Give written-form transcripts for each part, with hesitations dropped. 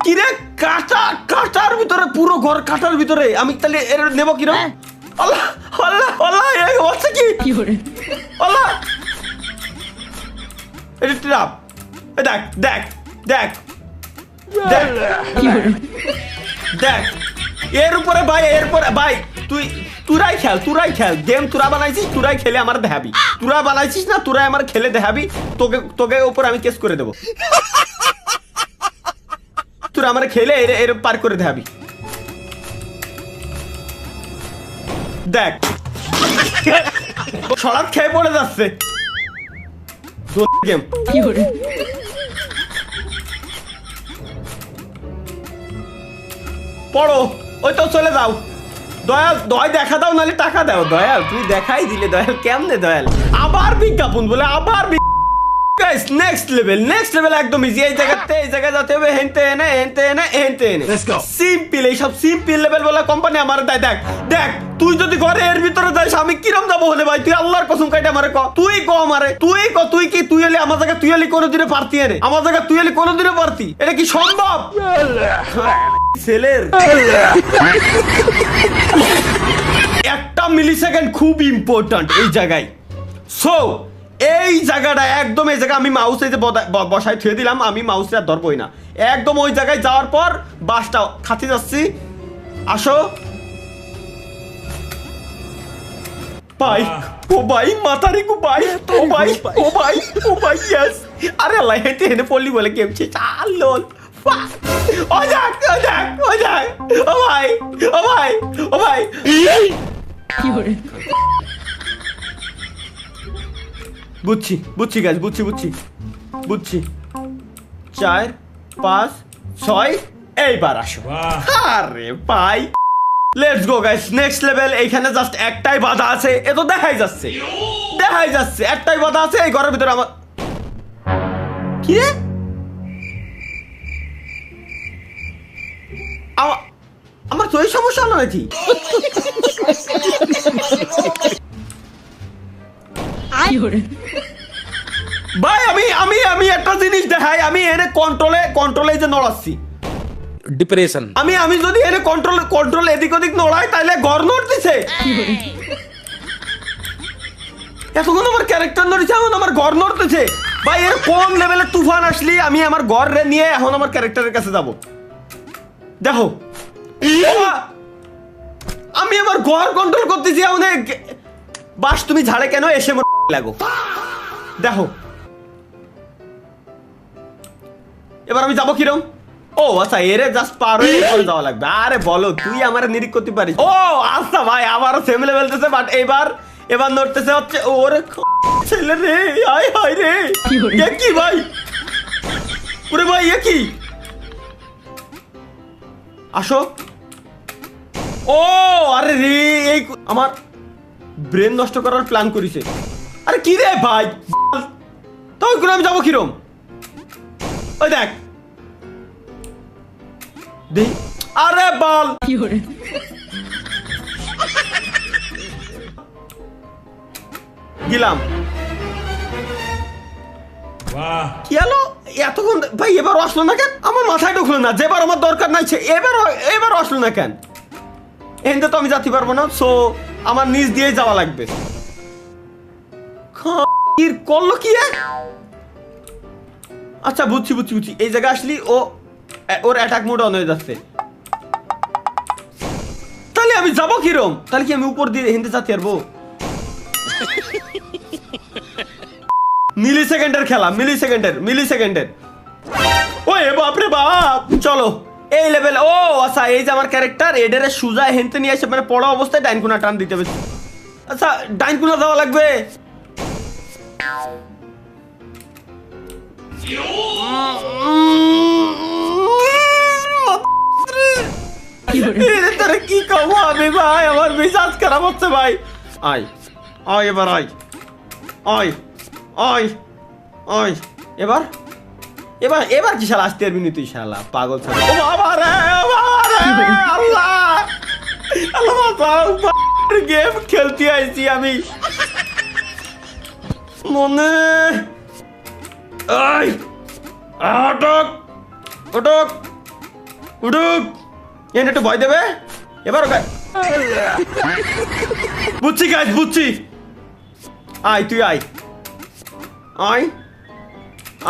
কিরে কাটার ভিতরে, পুরো ঘর কাটার ভিতরে, আমি তাহলে এর নেব কিরম? আল্লাহ আল্লাহ আল্লাহ, এই হচ্ছে কি? আল্লাহ, এটা ট্রাপ। দেখ দেখ দেখ দেখ দেখ, এর উপরে ভাই, এরপরে ভাই তুরাই খেল গেম, তুরা বানাইছিস, তুরাই খেলে আমার দেখাবি। তুরা বানাইছিস না, তুরাই আমার খেলে দেখাবি, তোকে উপর আমি কেস করে দেবো। তুরা আমার খেলে এর পার করে দেখাবি। দেখ সরাত খেয়ে পড়ে যাচ্ছে গেম। পড়ো, ওই তো চলে যাও। দয়াল দয় দেখা দাও, নাহলে টাকা দাও। দয়াল তুই দেখাই দিলে, দয়াল কেমনে? দয়াল আবার বিজ্ঞাপন বলে, আবার নেক্সট লেভেল একদম ইজি। এই জায়গায় যেতে হবে, হেনতে এনে সিম্পল। এইসব সিম্পল লেভেল বলা কোম্পানি আমার দেয়। দেখ দেখ, তুই যদি ঘরে এর ভিতরে যাস, আমি কিরম যাবো হলে ভাই? তুই আল্লাহর কসম কাইটা আমারে ক, তুই ক আমারে, তুই এলি আমার জায়গা, তুই এলি কোনোদিনে পারতি? এনে আমার জায়গা তুই এলি কোনোদিনে পারতি? এটা কি সম্ভব? ছেলের একটা মিলি সেকেন্ড খুব ইম্পর্টেন্ট এই জায়গায়। সো এই জায়গাটা একদম, এই জায়গা আমি মাউস এই যে বসায় থুয়ে দিলাম, আমি মাউসে আর ধরবই না। একদম ওই জায়গায় যাওয়ার পর বাসটা খাতে যাচ্ছি। আসো ভাই, ও ভাই মাথারি কু ভাই, ও ভাই ইয়েস। আরে আল্লাহ, হেঁটে হেঁটে পড়লি বলে কেমছে চাল লোল। ও যাক ও ভাই বুঝছি গাছ, বুঝছি। 4 5 6 এইবার আসো। আরে ভাই let's go guys, next level. এইখানে জাস্ট একটাই বাধা আছে, এ তো দেখাই যাচ্ছে একটাই বাধা আছে এই ঘরের ভিতরে। আমার কি রে, আমার তো এই সমস্যা হলো নাকি? ভাই আমি একটা জিনিস দেখাই, আমি এনে কন্ট্রোলে যে নড়াচ্ছি ডিপ্রেশন। আমি যদি এনে কন্ট্রোল এদিক ওদিক নড়াই, তাইলে ঘর নড়তেছে। এতক্ষণ আমার ক্যারেক্টার নড়ছে, এখন আমার ঘর নড়তেছে। ভাই এর কোন লেভেলের তুফান আসলি আমি আমার ঘর রে নিয়ে এখন আমার ক্যারেক্টারের কাছে যাব? দেখো আমি আমার ঘর কন্ট্রোল করতেছি, অনেক বাস তুমি ঝাড়ে কেন এসে লাগো। দেখো এবার আমি যাবো কিরম? ও আচ্ছা, এরে জাস্ট পার হয়ে যাওয়া লাগবে। আরে বলো, তুই আমার নিরিখ করতে পারিস? ও আচ্ছা ভাই, আবারও সেম লেভেলতেছে, বাট এবার নড়তেছে হচ্ছে ওরে ছেলে রে। হাই রে, কি ভাই, ওরে ভাই এ কি? আসো। ও আরে রে, এই আমার ব্রেন নষ্ট করার প্ল্যান করিছে। আরে কি রে ভাই, তাও আমি যাবো কিরম? ওই দেখ দেই, আরে বল গেলাম। কি হলো এতক্ষণ ভাই? এবার আসলো না কেন? আমার মাথায় ঢুকলো না, যেবার আমার দরকার নাই এবার আসলো না কেন? এখানে তো আমি যেতে পারবো না, সো আমার নিচ দিয়ে যাওয়া লাগবে। করলো কি? আচ্ছা বুঝছি, এই জায়গায় আসলি ওর অ্যাটাক মোড অন হয়ে যাচ্ছে। তাহলে আমি যাবো কিরম? তাহলে কি আমি উপর দিয়ে হিন্দে যেতে পারবো? মিলি সেকেন্ডের খেলা, মিলি সেকেন্ডের। ওই বাপরে বাপ, চলো এই লেভেল। ও আচ্ছা, এই যে আমার ক্যারেক্টার এডারে সুজা হেনতে নিয়ে আসে, মানে পড়া অবস্থায় ডাইন কোনা টান দিতে হবে। আচ্ছা ডাইন কোনা যাওয়া লাগবে। কি কব আমি ভাই, আমার মেজাজ খারাপ হচ্ছে ভাই। এবার এবার কি শালা আসতে পারবি না তুই? শালা পাগল ও বাবা রে, আল্লাহ গেম খেলতে আইছি আমি মনে। ওটক উঠুক এনে একটু ভয় দেবে এবার ওকে বুঝছি গাইস বুঝছি আয় তুই আয় আয়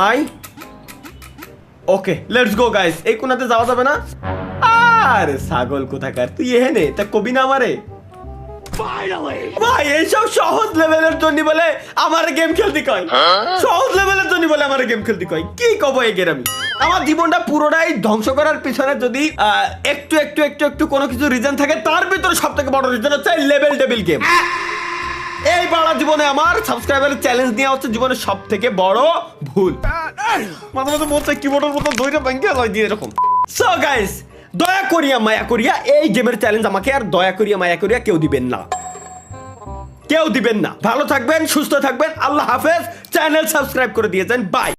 আয় ওকে লেটস গো গাইস এই কোনাতে যাওয়া যাবে না আরে ছাগল কোথাকার তুই এখানে তা কবি না আমারে ভাই এইসব সহজ লেভেলের জন্য বলে আমার গেম খেলতে কয় সহজ লেভেলের জন্য বলে আমার গেম খেলতে কয় কি কব এই গেরামি আমার জীবনটা পুরোটাই ধ্বংস করার পিছনে যদি একটু একটু একটু একটু কোনো কিছু রিজন থাকে তার ভিতরে সব থেকে বড় রিজন হচ্ছে লেভেল টেবিল গেম এই বাড়া জীবনে আমার সাবস্ক্রাইবারের চ্যালেঞ্জ নেওয়া হচ্ছে জীবনের সব থেকে বড় ভুল মাঝে মাঝে বলছে কিবোর্ডের মতো দইটা ব্যাংকে লয় দিয়ে এরকম সো গাইস দয়া করিয়া মায়া করিয়া এই গেমের চ্যালেঞ্জ আমাকে আর দয়া করিয়া মায়া করিয়া কেউ দিবেন না কেউ দিবেন না ভালো থাকবেন সুস্থ থাকবেন আল্লাহ হাফেজ চ্যানেল সাবস্ক্রাইব করে দিয়েছেন বাই